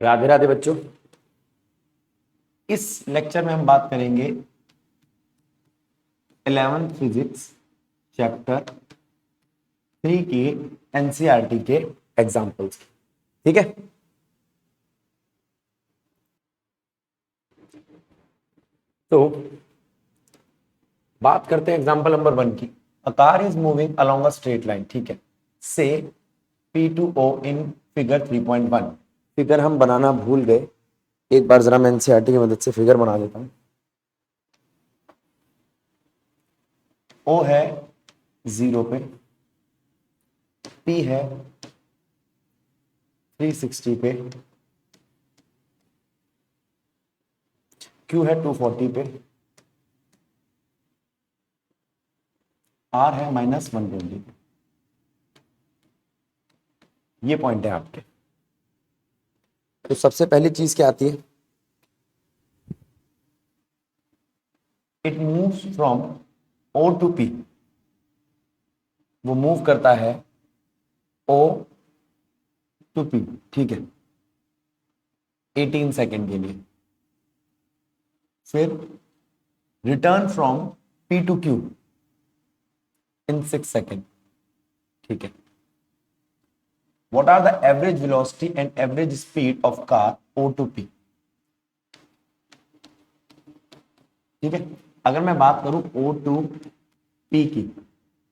राधे राधे बच्चों। इस लेक्चर में हम बात करेंगे 11th फिजिक्स चैप्टर 3 के एनसीईआरटी के एग्जाम्पल्स। ठीक है, तो बात करते हैं एग्जाम्पल नंबर 1 की। A car is moving along a straight line. ठीक है, से P to O in figure 3.1। Figure हम बनाना भूल गए, एक बार जरा मैं एनसीईआरटी की मदद से फिगर बना देता हूं। O है 0 पे, P है 360 पे, Q है 240 पे, R है -120 पे। ये पॉइंट है आपके। तो सबसे पहली चीज क्या आती है? It moves from O to P। वो मूव करता है O टू P। ठीक है, 18 सेकेंड के लिए। फिर return from P to Q in 6 second. ठीक है, what are the average velocity and average speed of car O to P। ठीक है, अगर मैं बात करूं O टू P की,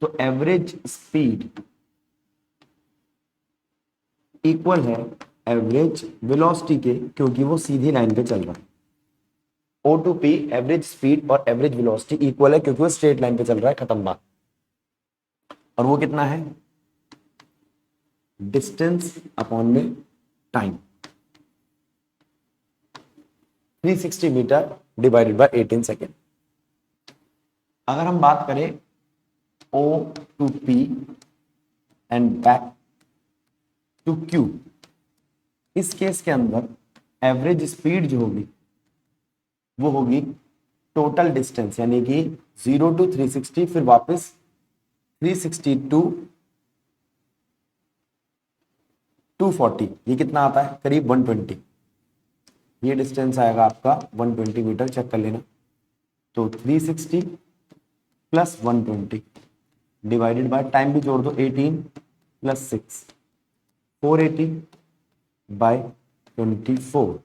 तो एवरेज स्पीड इक्वल है एवरेज वेलोसिटी के, क्योंकि वो सीधी लाइन पे चल रहा है। O to P average speed और एवरेज वेलोसिटी इक्वल है, क्योंकि वो स्ट्रेट लाइन पे चल रहा है। खत्म बात। और वो कितना है? डिस्टेंस अपॉन में time, 360 metre divided by 18 second. अगर हम बात करें O to P and back to Q, इस केस के अंदर एवरेज स्पीड जो होगी वो होगी टोटल डिस्टेंस, यानी कि 0 टू 360, फिर वापस 360 टू 240। ये कितना आता है? करीब 120। ये डिस्टेंस आएगा आपका 120 मीटर। चेक कर लेना। तो 360 प्लस 120 डिवाइडेड बाय टाइम भी जोड़ दो, 18 प्लस 6, 480 बाय 24।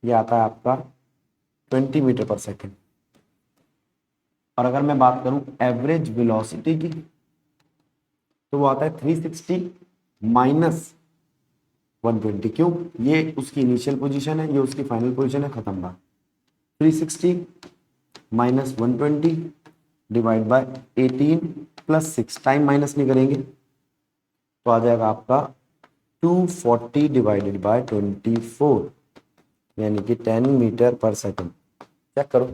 ये आता है आपका 20 मीटर पर सेकेंड। और अगर मैं बात करूं एवरेज वेलोसिटी की, तो वो आता है 360 माइनस 120। क्यों? ये उसकी इनिशियल पोजीशन है, ये उसकी फाइनल पोजीशन है। खत्म बात। 360 minus 120 divide by 18 plus 6, time minus नहीं करेंगे तो आ जाएगा आपका 240 डिवाइडेड बाय 24, यानी कि 10 मीटर पर सेकेंड। चेक करो,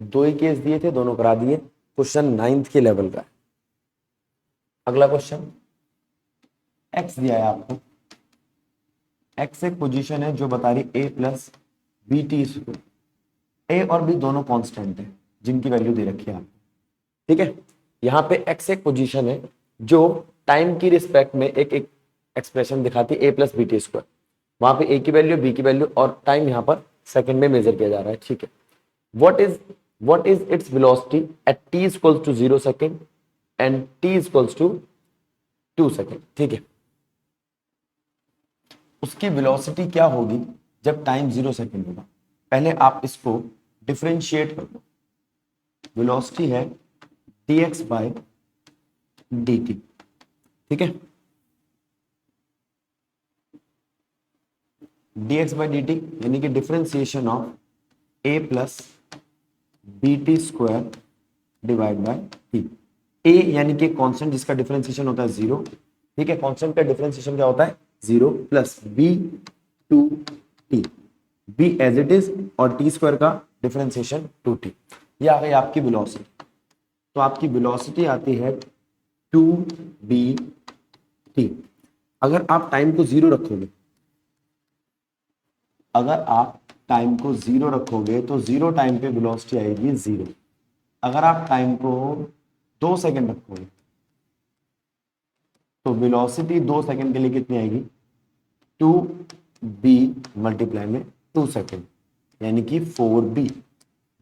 दो ही केस दिए थे, दोनों करा दिए। क्वेश्चन 9th के लेवल का है। अगला क्वेश्चन, एक्स दिया है आपको। एक्स एक पोजीशन है जो बता रही a plus B t square. A और बी दोनों कांस्टेंट है, जिनकी वैल्यू दे रखी है आपको। ठीक है, यहाँ पे एक्स एक पोजीशन है जो टाइम की रिस्पेक्ट में एक एक्सप्रेशन दिखाती है a plus B t square. वहां पे a की वैल्यू, b की वैल्यू और टाइम यहाँ पर सेकंड में मेजर किया जा रहा है। ठीक है, what is its velocity at t equals to 0 second and t equals to 2 second। ठीक है, उसकी वेलोसिटी क्या होगी जब टाइम 0 सेकंड होगा? पहले आप इसको डिफरेंशिएट कर दो। वेलोसिटी है dx बाय dt। ठीक है, dx बाय dt यानी कि differentiation of a plus B t square divide by t. A यानी कि कांस्टेंट जिसका डिफरेंशिएशन होता है 0। ठीक है, कांस्टेंट का डिफरेंशिएशन क्या होता है? 0 plus b two t, b as it is, और टी स्क्वायर का डिफरेंशिएशन 2t। ये आ गई आपकी वेलोसिटी। तो आपकी वेलोसिटी आती है 2bt। अगर आप टाइम को 0 रखोगे, अगर आप टाइम को 0 रखोगे तो 0 टाइम पे वेलोसिटी आएगी 0। अगर आप टाइम को 2 सेकंड रखोगे तो वेलोसिटी 2 सेकंड के लिए कितनी आएगी? 2b मल्टीप्लाई में 2 सेकेंड, यानी कि 4b।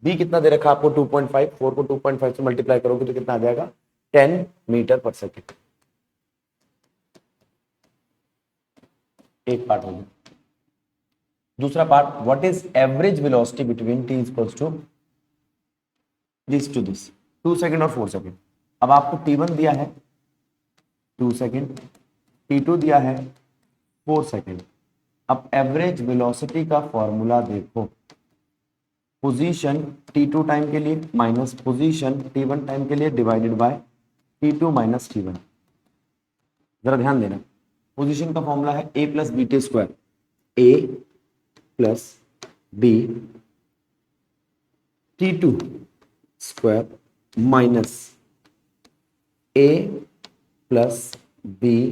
b कितना दे रखा आपको 2.5, 4 को 2.5 से मल्टीप्लाई करोगे तो कितना आ जाएगा 10 मीटर पर सेकेंड। एक पार्ट हो गया। दूसरा part, what is average velocity between t equals to this to this, 2 second और 4 सेकेंड। अब आपको t1 दिया है 2 सेकेंड, t2 दिया है 4 सेकेंड। अब एवरेज वेलोसिटी का फॉर्मूला देखो, पोजीशन t2 टाइम के लिए माइनस पोजीशन t1 टाइम के लिए divided by t2 minus t1। जरा ध्यान देना, पोजीशन का फॉर्मूला है a plus B t square, a plus b t2 square minus a plus b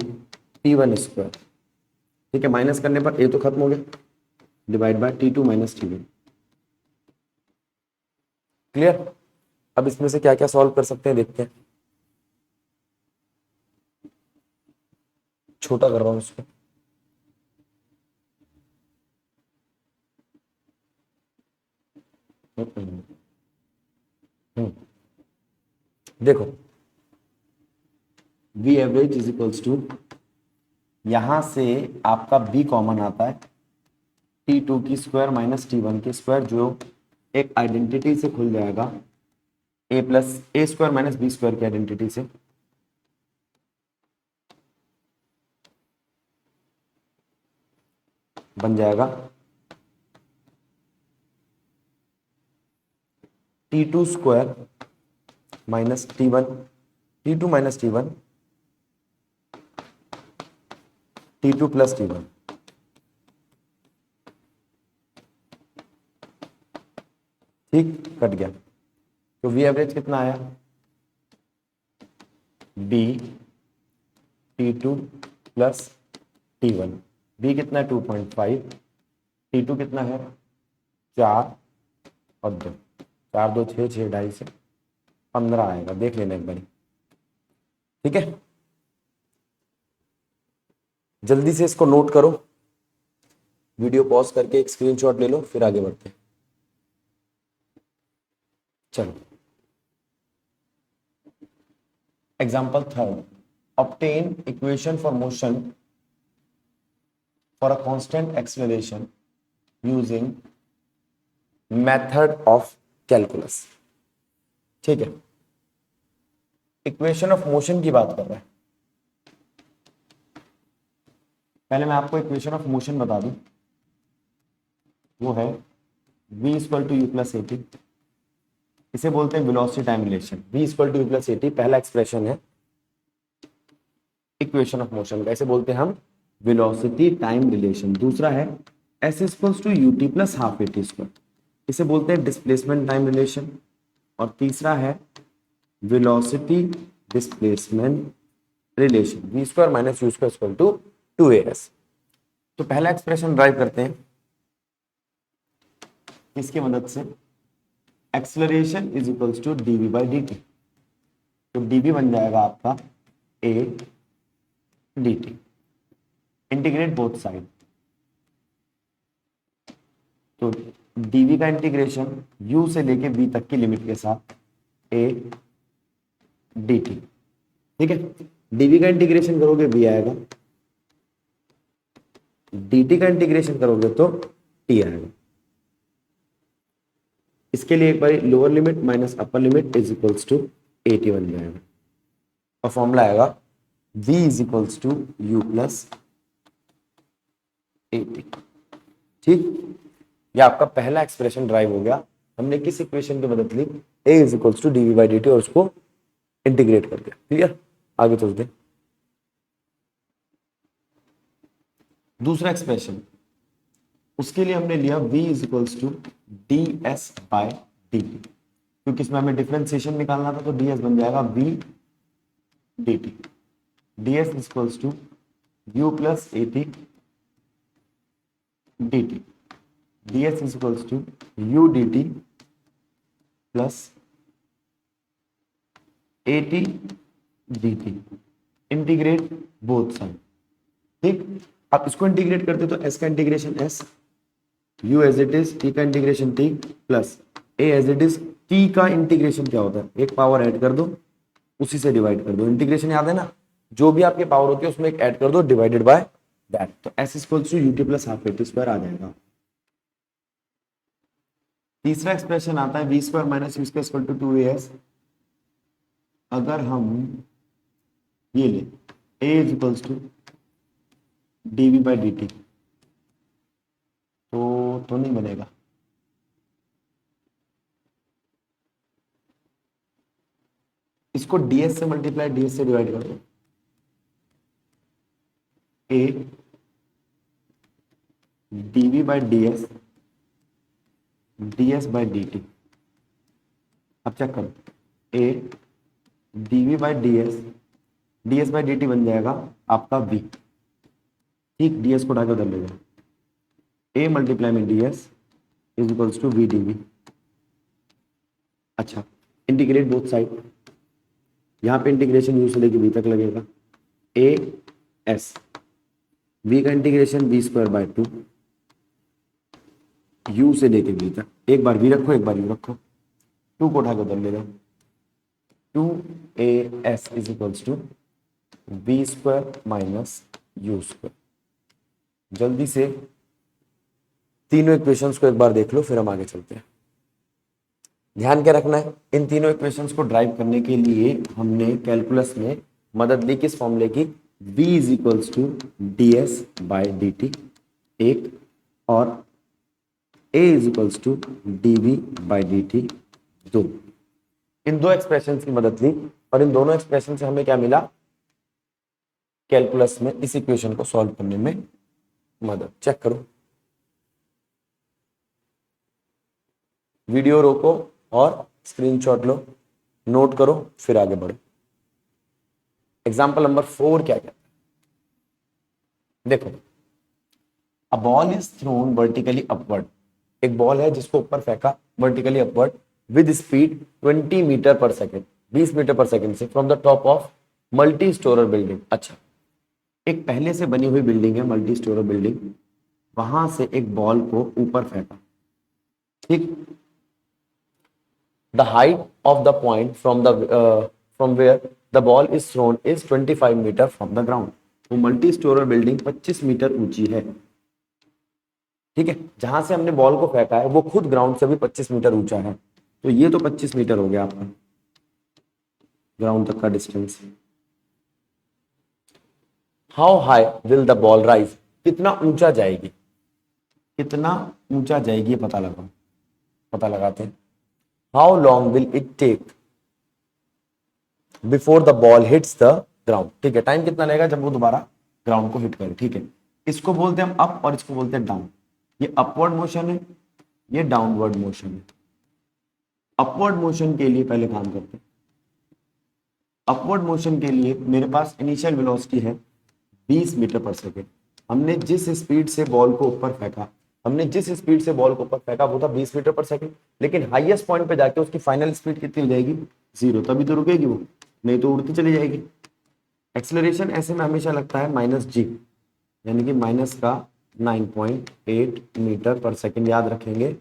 t1 square. ठीक है, माइनस करने पर a तो खत्म हो गया, divide by t2 minus t1। Clear? अब इसमें से क्या क्या सॉल्व कर सकते हैं देखते हैं। छोटा कर रहा हूं इसको, देखो v average is equals to, यहां से आपका b कॉमन आता है t2 की स्क्वायर माइनस t1 की स्क्वायर, जो एक आइडेंटिटी से खुल जाएगा a plus a square minus b square की आइडेंटिटी से। बन जाएगा t2 square minus t1, t2 minus t1, t2 plus t1। ठीक, कट गया। तो v एवरेज कितना आया, b t2 plus t1। b कितना है 2.5, t2 कितना है 4 और 2, 4 2 6, 6 ढाई से 15 आएगा, देख लेना एक बार। ठीक है, जल्दी से इसको नोट करो, वीडियो पॉज करके एक स्क्रीनशॉट ले लो, फिर आगे बढ़ते हैं। चलो, example third, obtain equation for motion for a constant acceleration using method of calculus. ठीक है, इक्वेशन ऑफ मोशन की बात कर रहे हैं। पहले मैं आपको इक्वेशन ऑफ मोशन बता दूं, वो है v equal to u plus a t. इसे बोलते हैं velocity time relation. v equal to u plus a t पहला एक्सप्रेशन है इक्वेशन ऑफ मोशन का, इसे बोलते हैं हम वेलोसिटी टाइम रिलेशन। दूसरा है s equal to u t plus half a t square, इसे बोलते हैं डिस्प्लेसमेंट टाइम रिलेशन। और तीसरा है velocity displacement relation, v square minus u square equal to 2as। तो पहला एक्सप्रेशन ड्राइव करते हैं इसकी मदद से, acceleration is equals to dv by dt। तो dv बन जाएगा आपका a dt, integrate both side. तो dv का इंटीग्रेशन u से लेके v तक की लिमिट के साथ a dt। ठीक है, dv का इंटीग्रेशन करोगे v आएगा, dt का इंटीग्रेशन करोगे तो t आएगा। इसके लिए एक बार lower limit minus upper limit is equals to 80 बन जाएगा, और फॉर्मूला आएगा v is equals to u plus 80। ठीक, ये आपका पहला एक्सप्रेशन ड्राइव हो गया। हमने किस इक्वेशन की मदद ली, a is equals to dv by dt, और उसको इंटीग्रेट कर दिया। क्लियर? आगे चलते। दूसरा एक्सप्रेशन, उसके लिए हमने लिया v is equals to ds by dt, क्योंकि इसमें हमें डिफरेंशिएशन निकालना था, तो ds बन जाएगा v dt। ds is equals to u plus a t dt, ds is equals to u dt plus a t dt, integrate both side. ठीक, आप इसको इंटीग्रेट करते तो s का integration s, u as it is, t का integration t plus a as it is. t का integration क्या होता है, एक पावर ऐड कर दो उसी से डिवाइड कर दो। इंटीग्रेशन याद है ना, जो भी आपकी पावर होती है उसमें एक ऐड कर दो डिवाइडेड बाय दैट, तो s equals to ut plus half at square आ जाएगा। तीसरा एक्सप्रेशन आता है v square minus u square equal to 2as। अगर हम ये ले a is equals to dv by dt तो नहीं बनेगा। इसको ds से मल्टीप्लाई ds से डिवाइड कर दो, a dv by ds ds by dt। अब चेक करो, a dv by ds ds by dt बन जाएगा आपका v, ठीक, ds को उठा के उधर ले जाओ, a मल्टीप्लाई में ds is equals to v dv। अच्छा, इंटीग्रेट बोथ साइड, यहाँ पे इंटीग्रेशन u से लेके v तक लगेगा, a s, v का integration v square by 2 u से लेके v तक, एक बार v रखो एक बार u रखो, 2 को उठा के उधर ले जाओ, 2as is equals to v square minus u square. जल्दी से तीनों इक्वेशंस को एक बार देख लो फिर हम आगे चलते हैं। ध्यान क्या रखना है, इन तीनों इक्वेशंस को ड्राइव करने के लिए हमने कैलकुलस में मदद ली किस फॉर्मूले की, v is equals to ds by dt एक, और a is equals to dv by dt दो। इन दो एक्सप्रेशंस की मदद ली और इन दोनों एक्सप्रेशन से हमें क्या मिला, कैलकुलस में इस इक्वेशन को सॉल्व करने में मदद। चेक करो, वीडियो रोको और स्क्रीनशॉट लो, नोट करो, फिर आगे बढ़ो। एग्जाम्पल नंबर 4 क्या कहता है, देखो, a ball is thrown vertically upward. एक बॉल है जिसको ऊपर फेंका vertically upward with speed 20 metre per second, 20 metre per second से, from the top of multi storey building. अच्छा, एक पहले से बनी हुई बिल्डिंग है, मल्टी स्टोरर बिल्डिंग, वहां से एक बॉल को ऊपर फेंका, ठीक। The height of the point from where the ball is thrown is 25 metre from the ground. वो मल्टी स्टोरर बिल्डिंग 25 मीटर ऊंची है, ठीक है। जहां से हमने बॉल को फेंका है वो खुद ग्राउंड से भी 25 मीटर ऊंचा है, तो ये तो 25 मीटर हो गया आपका ग्राउंड तक का distance. How high will the ball rise, कितना ऊंचा जाएगी, कितना ऊंचा जाएगी पता लगाओ, पता लगाते हैं। How long will it take before the ball hits the ground, ठीक है, टाइम कितना लगेगा जब वो दोबारा ग्राउंड को हिट करे, ठीक है। इसको बोलते हैं हम अप और इसको बोलते हैं डाउन। ये अपवर्ड मोशन है, ये डाउनवर्ड मोशन है। अपवर्ड मोशन के लिए पहले काम करते हैं। अपवर्ड मोशन के लिए मेरे पास इनिशियल वेलोसिटी है 20 मीटर पर सेकेंड। हमने जिस स्पीड से बॉल को ऊपर फेंका, हमने जिस स्पीड से बॉल को ऊपर फेंका वो था 20 मीटर पर सेकेंड, लेकिन हाईएस्ट पॉइंट पे जाके उसकी फाइनल स्पीड कितनी हो जाएगी, 0, तभी तो रुकेगी वो, नहीं तो उड़ती चली जाएगी। एक्सेलरेशन ऐसे में हमेशा लगता है -g, यानी कि माइनस का 9.8 मीटर पर सेकेंड, याद रखेंगे।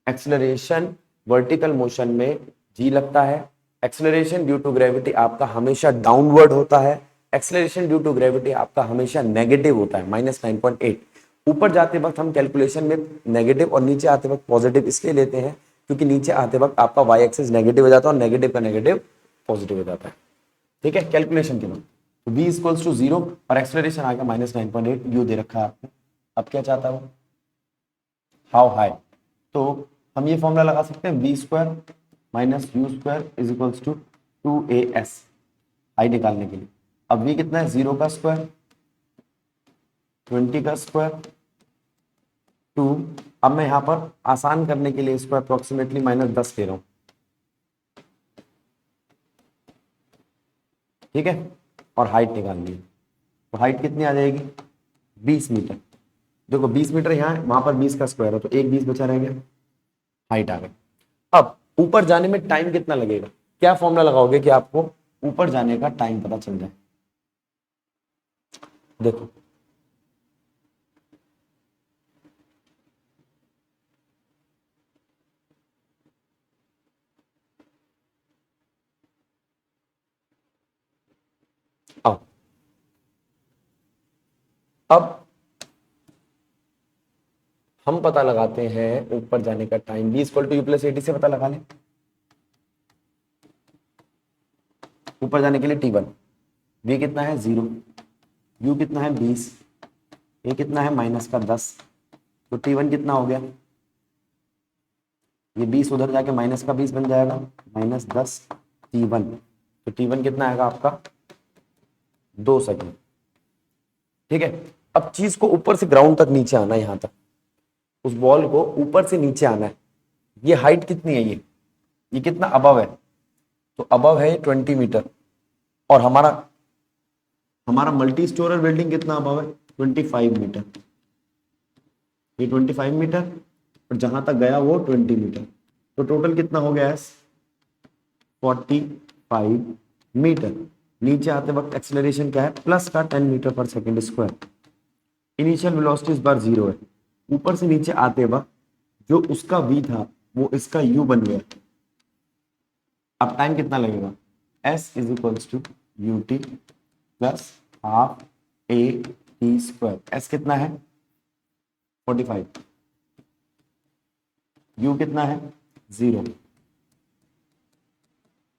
एक्सेलरेशन वर्टिकल मोशन में g लगता है, एक्सेलरेशन ड्यू टू ग्रेविटी आपका हमेशा डाउनवर्ड होता है, एक्सेलरेशन ड्यू टू ग्रेविटी आपका हमेशा नेगेटिव होता है, -9.8। ऊपर जाते वक्त हम कैलकुलेशन में नेगेटिव और नीचे आते वक्त पॉजिटिव इसलिए लेते हैं क्योंकि नीचे आते वक्त आपका वाई एक्सिस नेगेटिव हो जाता है और नेगेटिव का नेगेटिव पॉजिटिव हो जाता है, ठीक है, कैलकुलेशन के बाद। तो v इक्वल्स टू 0 और एक्सेलरेशन आ गया -9.8, यू दे रखा है आपको। अब क्या चाहता है वो, हाउ हाई, तो हम ये फॉर्मूला लगा सकते हैं, v square minus u square is equals to 2as, high निकालने के लिए। अब v कितना है, 0 का स्क्वायर, 20 का स्क्वायर, 2। अब मैं यहां पर आसान करने के लिए इसको अप्रोक्सीमेटली -10 ले रहा हूं, ठीक है, और हाइट निकालनी है। तो हाइट कितनी आ जाएगी, 20 मीटर। देखो 20 मीटर यहाँ है, वहां पर 20 का स्क्वायर है, तो एक 20 बचा रह गया, हाइट आ गई। अब ऊपर जाने में टाइम कितना लगेगा, क्या फॉर्मूला लगाओगे कि आपको ऊपर जाने का टाइम पता चल जाए। देखो अब हम पता लगाते हैं ऊपर जाने का time, v equal to u plus a t से पता लगा लें। ऊपर जाने के लिए t1, v कितना है 0, u कितना है 20, a कितना है -10, तो t1 कितना हो गया, ये 20 उधर जाके -20 बन जाएगा, -10 t1, तो t1 कितना आएगा आपका 2 सेकेंड। ठीक है, अब चीज को ऊपर से ग्राउंड तक नीचे आना है, यहां तक उस बॉल को ऊपर से नीचे आना है। ये हाइट कितनी है, ये कितना अबव है, तो अबव है 20 मीटर, और हमारा हमारा मल्टी स्टोरर बिल्डिंग कितना अबव है 25 मीटर, ये 25 मीटर और जहां तक गया वो 20 मीटर, तो टोटल कितना हो गया है 45 मीटर। नीचे आते वक्त एक्सेलरेशन क्या है, प्लस का 10 metre per second square. Initial velocity इस बार 0 है। ऊपर से नीचे आते वक्त जो उसका v था वो इसका u बन गया। अब टाइम कितना लगेगा, s is equals to u t plus half a t square. s कितना है 45, u कितना है 0,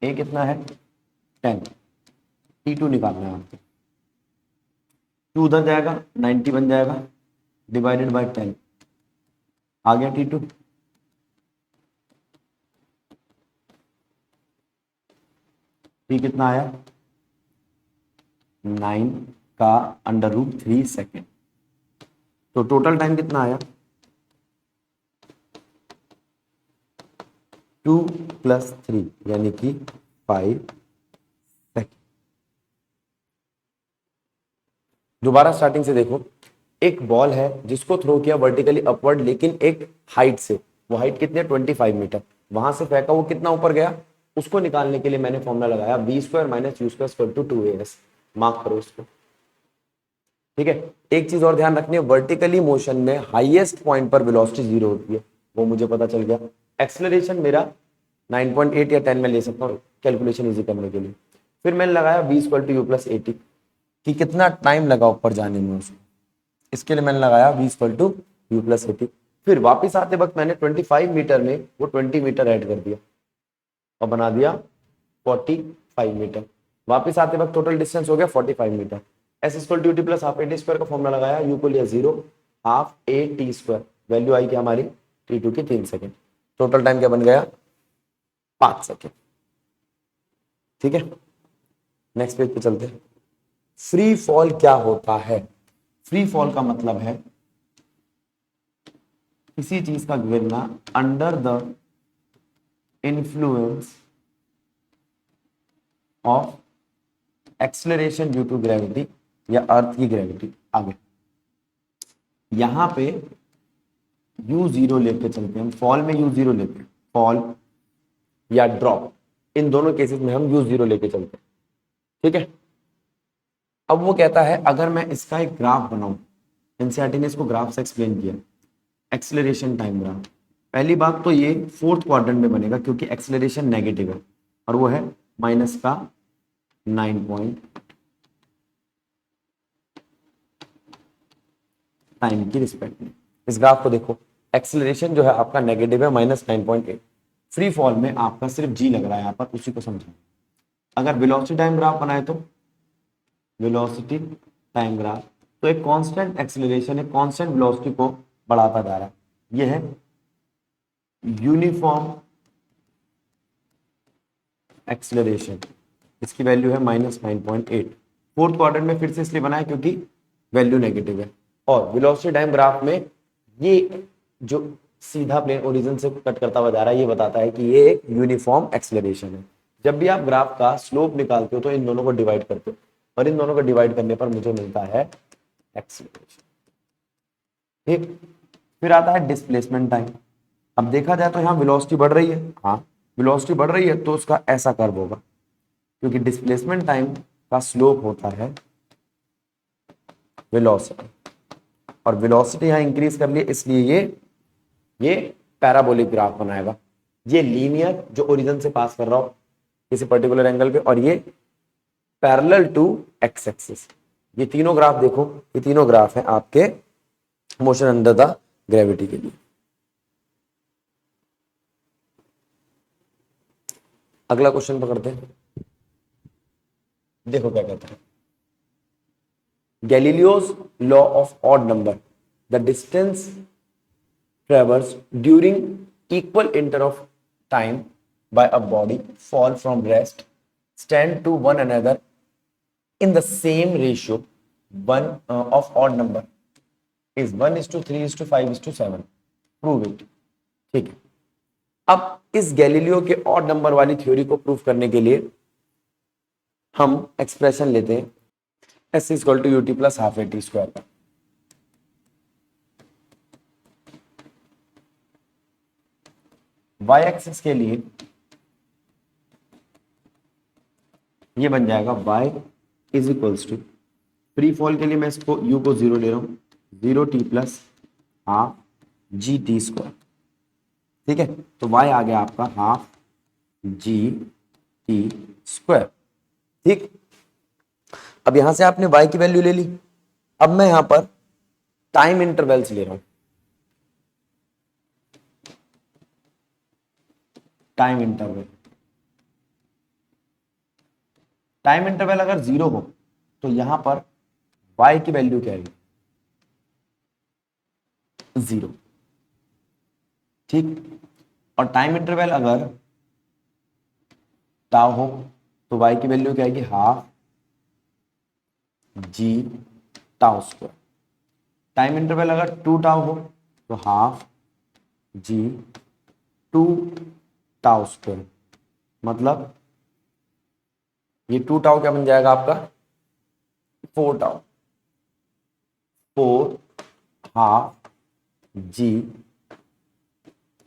a कितना है 10, t2 निकालना है आपको। 2 उधर जाएगा 90 बन जाएगा, डिवाइडेड बाय 10 आ गया t2। t कितना आया 9 का √3 सेकेंड, तो टोटल टाइम कितना आया 2 + 3 यानी कि 5 सेकेंड। दोबारा स्टार्टिंग से देखो, एक बॉल है जिसको थ्रो किया वर्टिकली अपवर्ड, लेकिन एक हाइट से, वो हाइट कितनी है 25 मीटर, वहां से फेंका, वो कितना ऊपर गया, उसको निकालने के लिए मैंने फॉर्मूला लगाया v² - u² = 2as। मार्क करो इसको। ठीक है, एक चीज और ध्यान रखनी है, वर्टिकली मोशन में हाईएस्ट पॉइंट पर वेलोसिटी 0 होती है, वो मुझे पता चल गया। एक्सेलरेशन मेरा 9.8 या 10 में ले सकता हूँ कैलकुलेशन इजी करने के लिए। फिर मैंने लगाया v = u + 80 कि कितना टाइम लगा ऊपर जाने में उसको, इसके लिए मैंने लगाया v = u + 80। फिर वापस आते वक्त मैंने 25 मीटर में वो 20 मीटर ऐड कर दिया और बना दिया 45 मीटर। वापस आते वक्त टोटल डिस्टेंस हो गया 45 metre. s = ut + half a² का फॉर्मूला लगाया, u को लिया 0, हाफ a² वैल्यू आई कि हमारी t2 की 3 सेकेंड। टोटल टाइम क्या बन गया 5 सेकेंड। ठीक है, नेक्स्ट पेज पे चलते हैं। फ्री फॉल क्या होता है, फ्री फॉल का मतलब है किसी चीज का गिरना under the influence of acceleration due to gravity या अर्थ की ग्रेविटी। आगे यहां पे u0 लेके चलते हैं, फॉल में u0 लेते हैं, फॉल या ड्रॉप, इन दोनों केसेस में हम u0 लेके चलते हैं। ठीक है, अब वो कहता है अगर मैं इसका एक ग्राफ बनाऊं, एनसीईआरटी ने इसको ग्राफ से एक्सप्लेन किया, एक्सेलरेशन टाइम ग्राफ। पहली बात तो ये 4th क्वाड्रेंट में बनेगा क्योंकि एक्सेलरेशन नेगेटिव है और वो है -9 टाइम की रिस्पेक्ट में। इस ग्राफ को देखो, एक्सेलरेशन जो है आपका नेगेटिव है -9.8। फ्री फॉल में आपका सिर्फ जी लग रहा है यहाँ पर, उसी को समझो। अगर वेलोसिटी टाइम ग्राफ बनाए तो वेलोसिटी टाइम ग्राफ, तो एक कांस्टेंट एक्सेलरेशन है, कांस्टेंट वेलोसिटी को बढ़ाता जा रहा है, ये है यूनिफॉर्म एक्सेलरेशन, इसकी वैल्यू है -9.8। 4th क्वाड्रेंट में फिर से इसलिए बनाया क्योंकि वैल्यू नेगेटिव है। और वेलोसिटी टाइम ग्राफ में ये जो सीधा प्लेन ओरिजिन से कट करता हुआ जा रहा है, ये बताता है कि ये एक यूनिफॉर्म एक्सेलरेशन है। जब भी आप ग्राफ का स्लोप निकालते हो तो इन दोनों को डिवाइड करते हो, और इन दोनों को डिवाइड करने पर मुझे मिलता है एक्सेलरेशन। ठीक, फिर आता है डिस्प्लेसमेंट टाइम। अब देखा जाए तो यहाँ वेलोसिटी बढ़ रही है, हाँ वेलोसिटी बढ़ रही है तो उसका ऐसा कर्व होगा, क्योंकि डिस्प्लेसमेंट टाइम का स्लोप होता है वेलोसिटी, और वेलोसिटी यहाँ इंक्रीज कर लिए, इसलिए ये पैराबोलिक ग्राफ बनाएगा। ये लीनियर जो ओरिजिन से पास कर रहा हो किसी पर्टिकुलर एंगल पे, और ये पैरेलल टू एक्स एक्सिस, ये तीनों ग्राफ देखो, ये तीनों ग्राफ है आपके मोशन अंडर द ग्रेविटी के लिए। अगला क्वेश्चन पकड़ते हैं, देखो क्या कहता है। Galileo's law of odd number, the distance traversed during equal interval of time by a body fall from rest stand to one another in the same ratio one of odd number is 1:3:5:7. Prove it. ठीक है, अब इस Galileo के odd number वाली theory को prove करने के लिए हम एक्सप्रेशन लेते हैं S equal to u t plus half a t square का। y एक्सिस के लिए ये बन जाएगा y is equals to, free fall के लिए मैं इसको u को 0 ले रहा हूं, 0t plus half G T square. ठीक है, तो y आ गया आपका हाफ जी टी स्क्वायर। ठीक, अब यहां से आपने y की वैल्यू ले ली, अब मैं यहां पर टाइम इंटरवल्स ले रहा हूं। टाइम इंटरवल, टाइम इंटरवल अगर 0 हो तो यहां पर y की वैल्यू क्या है, 0। ठीक, और टाइम इंटरवल अगर टाउ हो तो y की वैल्यू क्या आएगी, हाफ जी टाउ स्क्वायर। टाइम इंटरवल अगर 2 टाउ हो तो हाफ जी 2 टाउ स्क्वायर, मतलब ये 2 टाउ क्या बन जाएगा आपका, 4 टाउ, 4 हाफ जी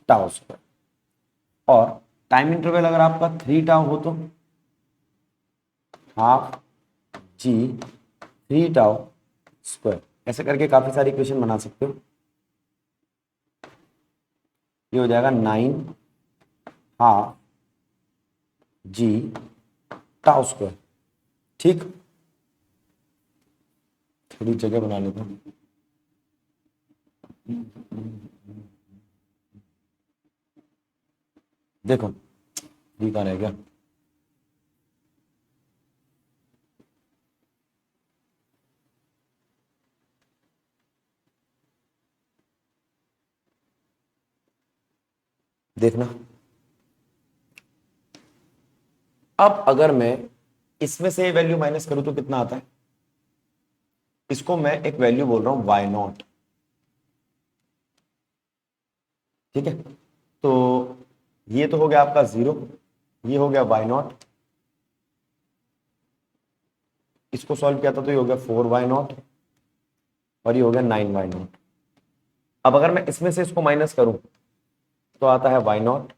टाउ स्क्वायर। और टाइम इंटरवल अगर आपका 3 टाउ हो तो हाफ जी 3 टाउ स्क्वायर। ऐसे करके काफी सारी इक्वेशन बना सकते हो। ये हो जाएगा 9 हाफ जी टाउ स्क्वायर। ठीक, थोड़ी जगह बना लेता हूं। देखो ये कहां रह गया, देखना। अब अगर मैं इसमें से वैल्यू माइनस करूं तो कितना आता है, इसको मैं एक वैल्यू बोल रहा हूं वाई नॉट। ठीक है, तो ये तो हो गया आपका 0, ये हो गया वाई नॉट, इसको सॉल्व किया था तो ये हो गया 4y0 और ये हो गया 9y0। अब अगर मैं इसमें से इसको माइनस करूं तो आता है y0,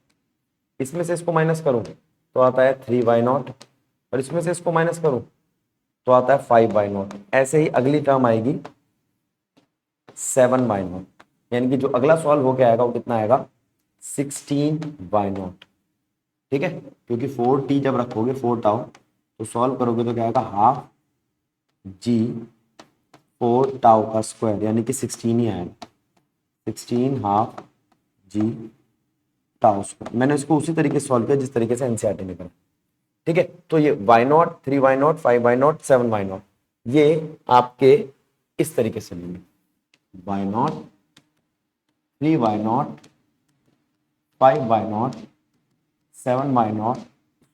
इसमें से इसको माइनस करूं तो आता है 3y0 और इसमें से इसको माइनस करूं तो आता है 5y0। ऐसे ही अगली टर्म आएगी 7y0, यानी कि जो अगला सॉल्व होके आएगा वो कितना आएगा, 16y0। ठीक है, क्योंकि 4t जब रखोगे 4 टाउ तो सॉल्व करोगे तो क्या आएगा, हाफ जी 4 टाउ का स्क्वायर, यानी कि 16 ही आएगा, 16 हाफ जी टाउ स्क्वायर। मैंने इसको उसी तरीके से सॉल्व किया जिस तरीके से एनसीईआरटी में करा। ठीक है, तो ये y0 3y0 5y0 7y0 ये आपके इस तरीके से लेंगे, y0 3y0 5y0 7y0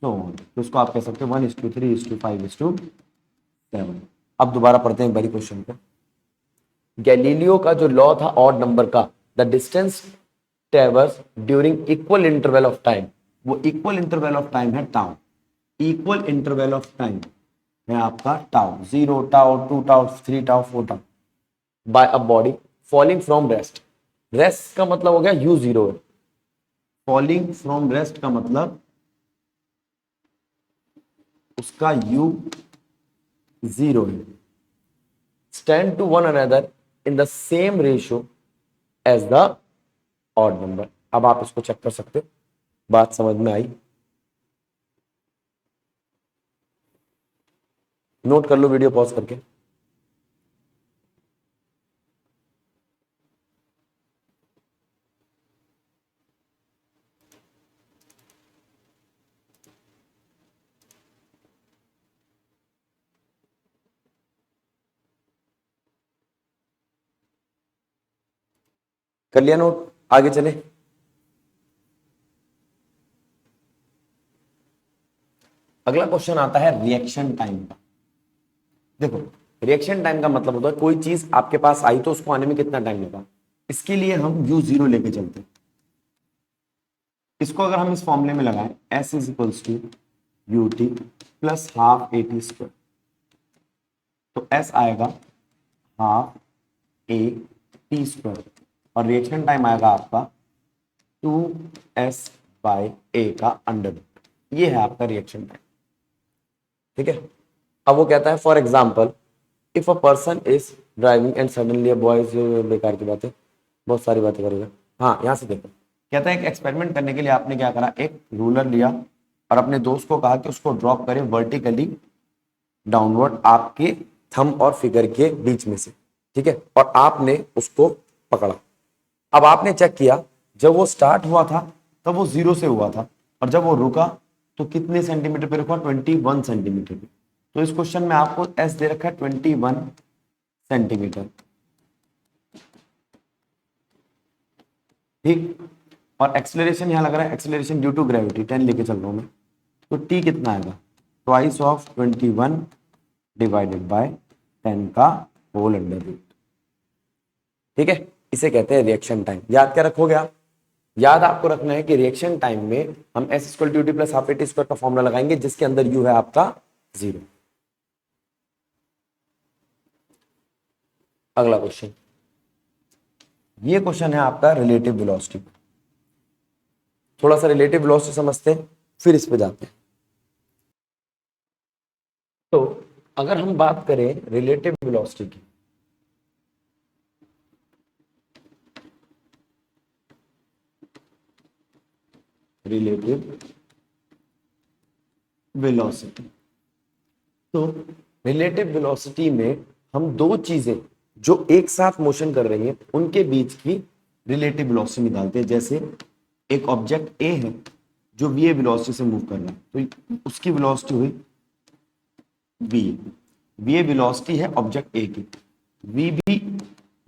तो इसको आप कह सकते हो 1:3:5:7। अब दोबारा पढ़ते हैं बड़ी क्वेश्चन को। गैलीलियो का जो लॉ था ऑड नंबर का, the distance traverse during equal interval of time, वो इक्वल इंटरवल ऑफ टाइम है tau. Equal interval of time है आपका tau, 0 tau 2 tau 3 tau 4 tau, by a body falling from rest. Rest का मतलब हो गया u0, falling from rest का मतलब उसका u0 है। Stand to one another in the same ratio as the odd number. अब आप इसको चेक कर सकते हो, बात समझ में आई, नोट कर लो वीडियो पॉज करके। कर लिया नोट, आगे चले। अगला क्वेश्चन आता है रिएक्शन टाइम का। देखो रिएक्शन टाइम का मतलब होता है कोई चीज आपके पास आई तो उसको आने में कितना टाइम लगा। इसके लिए हम u0 लेके चलते हैं। इसको अगर हम इस फॉर्मूले में लगाएं s is equals to u t plus half a t square, तो s आएगा हाफ ए टी स्क्वायर और रिएक्शन टाइम आएगा आपका 2s बाय ए का अंडर रूट। ये है आपका रिएक्शन टाइम। ठीक है, अब वो कहता है for example if a person is driving and suddenly boys, बेकार की बात है, बहुत सारी बातें करेगा। हाँ यहाँ से देखो, कहता है एक एक्सपेरिमेंट करने के लिए आपने क्या करा, एक रूलर लिया और अपने दोस्त को कहा कि उसको ड्रॉप करे वर्टिकली डाउनवर्ड आपके थंब और फिगर के बीच में से। ठीक है, और आपने उसको पकड़ा। अब आपने चेक किया जब वो स्टार्ट हुआ था तब वो 0 से हुआ था और जब वो रुका तो कितने सेंटीमीटर पे रुका, 21 सेंटीमीटर पे। तो इस क्वेश्चन में आपको एस दे रखा है 21 सेंटीमीटर। ठीक, और एक्सेलरेशन यहां लग रहा है एक्सेलरेशन ड्यू टू ग्रेविटी 10 लेके चल रहा हूं मैं, तो टी कितना आएगा, ट्वाइस ऑफ 21 डिवाइडेड बाय 10 का होल अंडर रूट। ठीक है, इसे कहते हैं रिएक्शन टाइम। याद क्या रखोगे आप, याद आपको रखना है कि रिएक्शन टाइम में हम s equal to t plus half a t square का फॉर्मूला लगाएंगे जिसके अंदर यू है आपका 0। अगला क्वेश्चन, ये क्वेश्चन है आपका रिलेटिव वेलोसिटी। थोड़ा सा रिलेटिव वेलोसिटी समझते हैं फिर इस पे जाते हैं। तो अगर हम बात करें रिलेटिव वेलोसिटी की, रिलेटिव वेलोसिटी, तो रिलेटिव वेलोसिटी में हम दो चीजें जो एक साथ मोशन कर रही हैं उनके बीच की रिलेटिव वेलोसिटी निकालते हैं। जैसे एक ऑब्जेक्ट ए है जो वी ए वेलोसिटी से मूव कर रहा है, तो उसकी वेलोसिटी हुई V A. V A velocity है ऑब्जेक्ट ए की, वी बी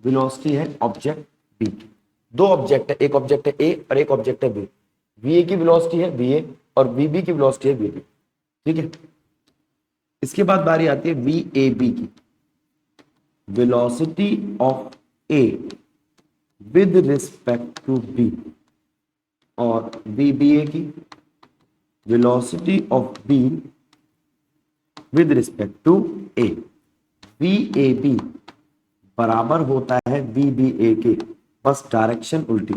वेलोसिटी है ऑब्जेक्ट बी की। दो ऑब्जेक्ट है, एक ऑब्जेक्ट है ए और एक ऑब्जेक्ट है बी। वी ए की वेलोसिटी है वी ए और वी बी की वेलोसिटी है वी बी। ठीक है, इसके बाद बारी आती है वी ए बी की, velocity of A with respect to B, और वी बी ए की velocity of B with respect to A. V A B बराबर होता है वी बी ए के, बस डायरेक्शन उल्टी।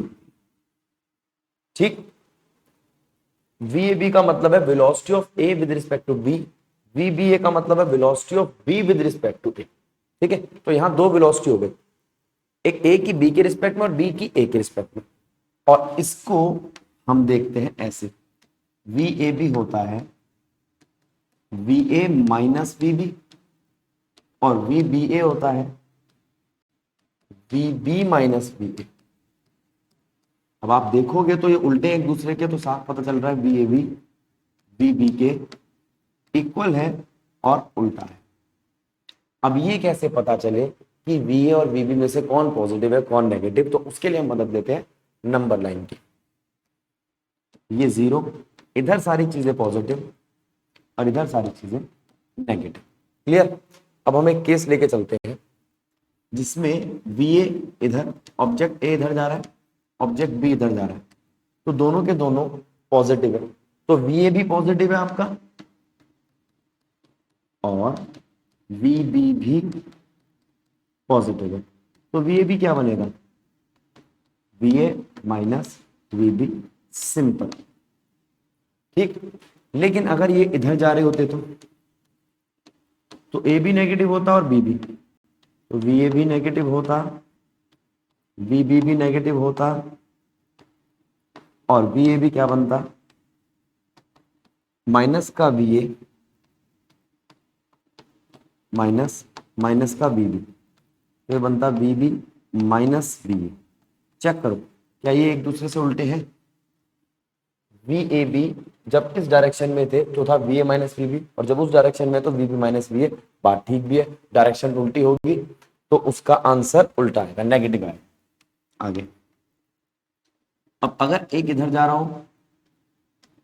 ठीक, वी ए बी का मतलब है velocity of A with respect to B, we B A का मतलब है velocity of B with respect to A. ठीक है, तो यहां दो वेलोसिटी हो गई, एक ए की बी के रिस्पेक्ट में और बी की ए के रिस्पेक्ट में। और इसको हम देखते हैं ऐसे, वी ए बी होता है v A minus v B और वी बी ए होता है v B minus v A. अब आप देखोगे तो ये उल्टे एक दूसरे के, तो साफ पता चल रहा है v A B we B के इक्वल है और उल्टा है। अब ये कैसे पता चले कि वी ए और वी बी में से कौन पॉजिटिव है कौन नेगेटिव, तो उसके लिए हम मदद लेते हैं नंबर लाइन की। ये 0, इधर सारी चीजें पॉजिटिव और इधर सारी चीजें नेगेटिव। क्लियर, अब हम एक केस लेके चलते हैं जिसमें वी ए इधर, ऑब्जेक्ट ए इधर जा रहा है, ऑब्जेक्ट बी इधर जा रहा है, तो दोनों के दोनों पॉजिटिव है, तो वी ए भी पॉजिटिव है आपका और वी बी भी पॉजिटिव है, तो वी ए बी क्या बनेगा, v A minus v B, simple. ठीक, लेकिन अगर ये इधर जा रहे होते तो ए भी नेगेटिव होता और बी भी, तो वी ए भी नेगेटिव होता, वी बी भी नेगेटिव होता और वी ए भी क्या बनता, माइनस का वी ए माइनस माइनस का बी बी, तो ये बनता बी बी माइनस बी ए। चेक करो क्या ये एक दूसरे से उल्टे हैं। वी ए बी जब इस डायरेक्शन में थे तो था v A minus v B, और जब उस डायरेक्शन में तो v B minus v A. बात ठीक भी है, डायरेक्शन उल्टी होगी तो उसका आंसर उल्टा आएगा, नेगेटिव आएगा। आगे अब अगर एक इधर जा रहा हूं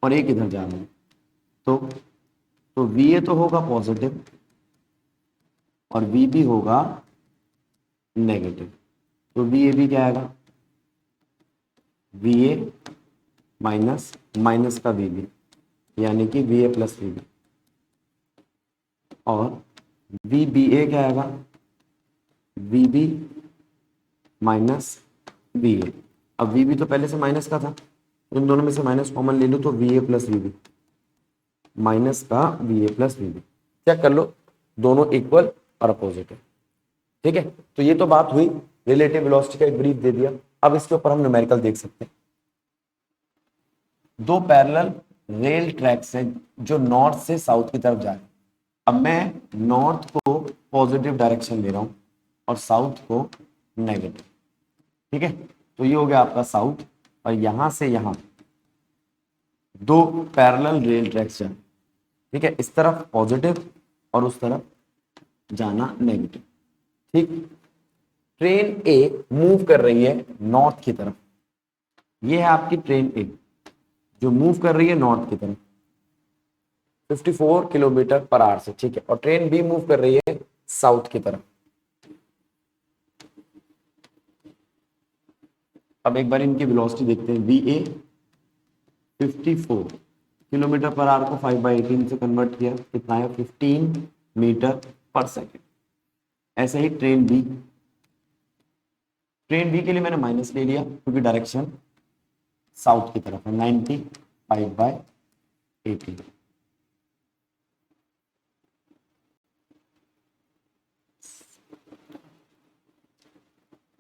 और एक इधर जा रहा हूं तो VA तो होगा पॉजिटिव और VB होगा नेगेटिव। तो VAB क्या आएगा, VA माइनस माइनस का VB, यानी कि VA प्लस VB। और VBA क्या आएगा, VB माइनस VA। अब VB तो पहले से माइनस का था, इन दोनों में से माइनस कॉमन ले लो तो VA प्लस VB, माइनस का VA प्लस VB। चेक कर लो, दोनों इक्वल और अपोजिट है। ठीक है, तो ये तो बात हुई रिलेटिव वेलोसिटी का, एक ब्रीफ दे दिया। अब इसके ऊपर हम न्यूमेरिकल देख सकते हैं। दो पैरेलल रेल ट्रैक्स हैं जो नॉर्थ से साउथ की तरफ जा रहे हैं। अब मैं नॉर्थ को पॉजिटिव डायरेक्शन दे रहा हूं और साउथ को नेगेटिव। ठीक है, तो ये हो गया आपका साउथ, और यहां से यहां दो पैरेलल रेल ट्रैक्स जा, ठीक है, इस तरफ पॉजिटिव और उस तरफ जाना नेगेटिव। ठीक, ट्रेन ए मूव कर रही है नॉर्थ की तरफ, ये है आपकी ट्रेन ए जो मूव कर रही है नॉर्थ की तरफ 54 किलोमीटर पर आवर से। ठीक है, और ट्रेन बी मूव कर रही है साउथ की तरफ। अब एक बार इनकी वेलोसिटी देखते हैं। VA 54 किलोमीटर पर आवर को 5/18 से कन्वर्ट किया, कितना है 15 मीटर पर सेकेंड। ऐसे ही ट्रेन बी के लिए मैंने माइनस ले लिया क्योंकि डायरेक्शन साउथ की तरफ है, 95/18।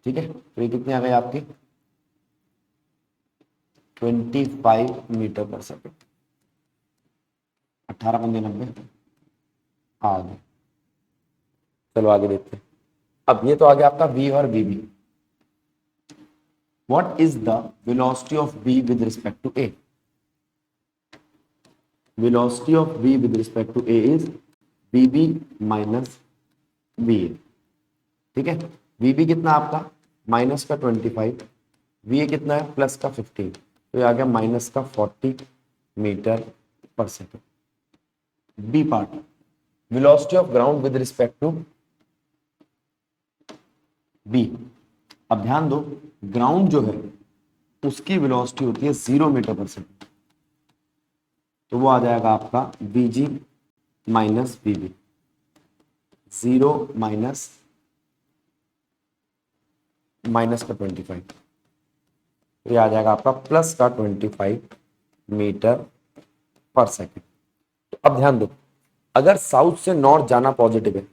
ठीक है, तो ये कितनी आ गई आपकी 25 मीटर पर सेकेंड। 18×90 आ गए। चलो आगे देखते हैं। अब ये तो आ गया आपका V और VB। What is the velocity of B with respect to A? Velocity of B with respect to A is VB minus VA। ठीक है, VB कितना आपका माइनस का 25, VA कितना है प्लस का 15, तो ये आ गया माइनस का 40 metre per second. B part, velocity of ground with respect to B. अब ध्यान दो, ग्राउंड जो है उसकी वेलोसिटी होती है 0 मीटर पर सेकेंड, तो वो आ जाएगा आपका VG minus VB। 0 minus minus का 25, तो ये आ जाएगा आपका प्लस का 25 मीटर पर सेकेंड। तो अब ध्यान दो, अगर साउथ से नॉर्थ जाना पॉजिटिव है,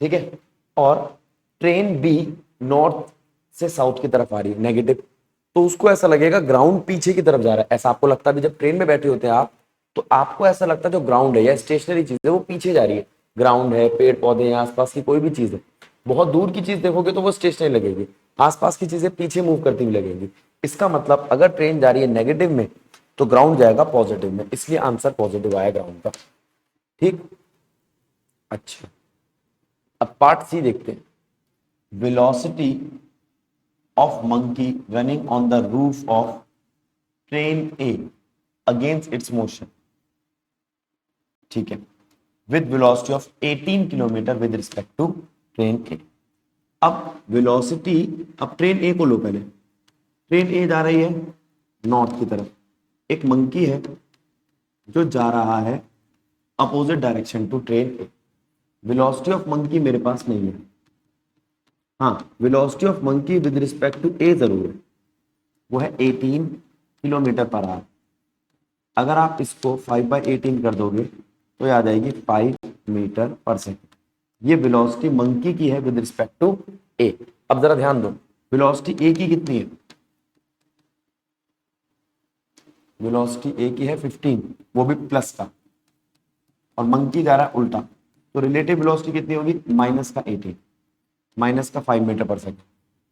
ठीक है, और ट्रेन बी नॉर्थ से साउथ की तरफ आ रही है नेगेटिव, तो उसको ऐसा लगेगा ग्राउंड पीछे की तरफ जा रहा है। ऐसा आपको लगता है, जब ट्रेन में बैठे होते हैं आप, तो आपको ऐसा लगता है जो ग्राउंड है या स्टेशनरी चीज है वो पीछे जा रही है। ग्राउंड है, पेड़ पौधे हैं, आसपास की कोई भी चीज है, बहुत दूर की चीज देखोगे तो वो स्टेशनरी लगेगी, आसपास की चीजें पीछे मूव करती हुई लगेगी। इसका मतलब अगर ट्रेन जा रही है नेगेटिव में तो ग्राउंड जाएगा पॉजिटिव में, इसलिए आंसर पॉजिटिव आया ग्राउंड का। ठीक, अच्छा, अब पार्ट सी देखते हैं। Velocity of monkey running on the roof of train A against its motion. ठीक है, with velocity of 18 kilometre with respect to train A. अब वेलोसिटी, अब ट्रेन ए को लो पहले। ट्रेन ए जा रही है नॉर्थ की तरफ, एक मंकी है जो जा रहा है opposite direction to train A. Velocity of monkey मेरे पास नहीं है, हाँ velocity of monkey with respect to A जरूर है, वो है 18 किलोमीटर पर आवर। अगर आप इसको 5/18 कर दोगे तो ये आ जाएगी 5 मीटर पर सेकेंड। ये वेलोसिटी मंकी की है विद रिस्पेक्ट टू ए। अब जरा ध्यान दो, वेलोसिटी ए की कितनी है, वेलोसिटी ए की है 15, वो भी प्लस का, और मंकी जा रहा है उल्टा, तो रिलेटिव वेलोसिटी कितनी होगी माइनस का 18, माइनस का 5 मीटर पर सेकेंड।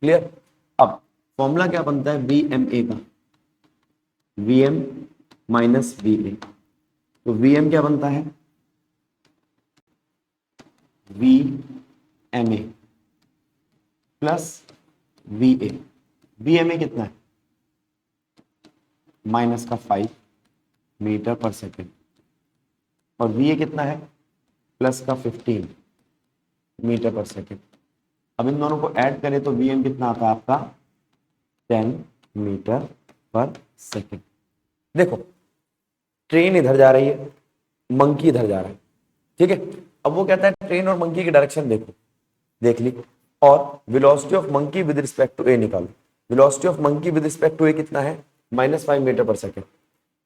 क्लियर। अब फॉर्मूला क्या बनता है VMA का, VM माइनस VA, तो VM क्या बनता है VMA प्लस VA। VMA कितना है माइनस का 5 मीटर पर सेकेंड, और वी ए कितना है, प्लस का 15 मीटर पर सेकेंड। अब इन दोनों को ऐड करें तो वी एम कितना आता है आपका, 10 मीटर पर सेकेंड। देखो ट्रेन इधर जा रही है, मंकी इधर जा रहा है, ठीक है। अब वो कहता है ट्रेन और मंकी की डायरेक्शन देखो, देख ली, और velocity of monkey with respect to A निकालो। Velocity of monkey with respect to A कितना है, -5 metre per second.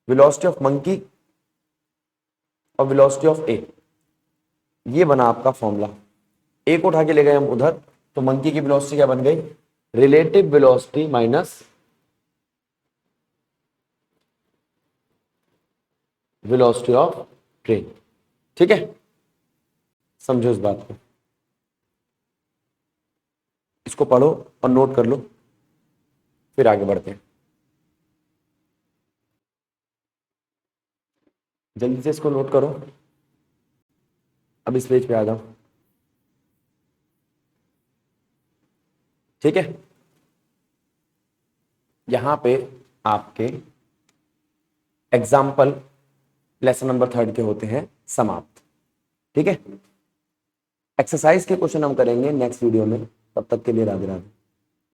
Velocity of monkey और वेलोसिटी ऑफ ए, ये बना आपका फॉर्मूला। ए को उठा के ले गए हम उधर, तो मंकी की वेलोसिटी क्या बन गई, relative velocity minus velocity of train, ठीक है। समझो इस बात को, इसको पढ़ो और नोट कर लो, फिर आगे बढ़ते हैं। जल्दी से इसको नोट करो। अब इस पेज पे आ जाओ, ठीक है। यहां पे आपके एग्जाम्पल लेसन नंबर 3 के होते हैं समाप्त, ठीक है। एक्सरसाइज के क्वेश्चन हम करेंगे नेक्स्ट वीडियो में, तब तक के लिए राधे राधे।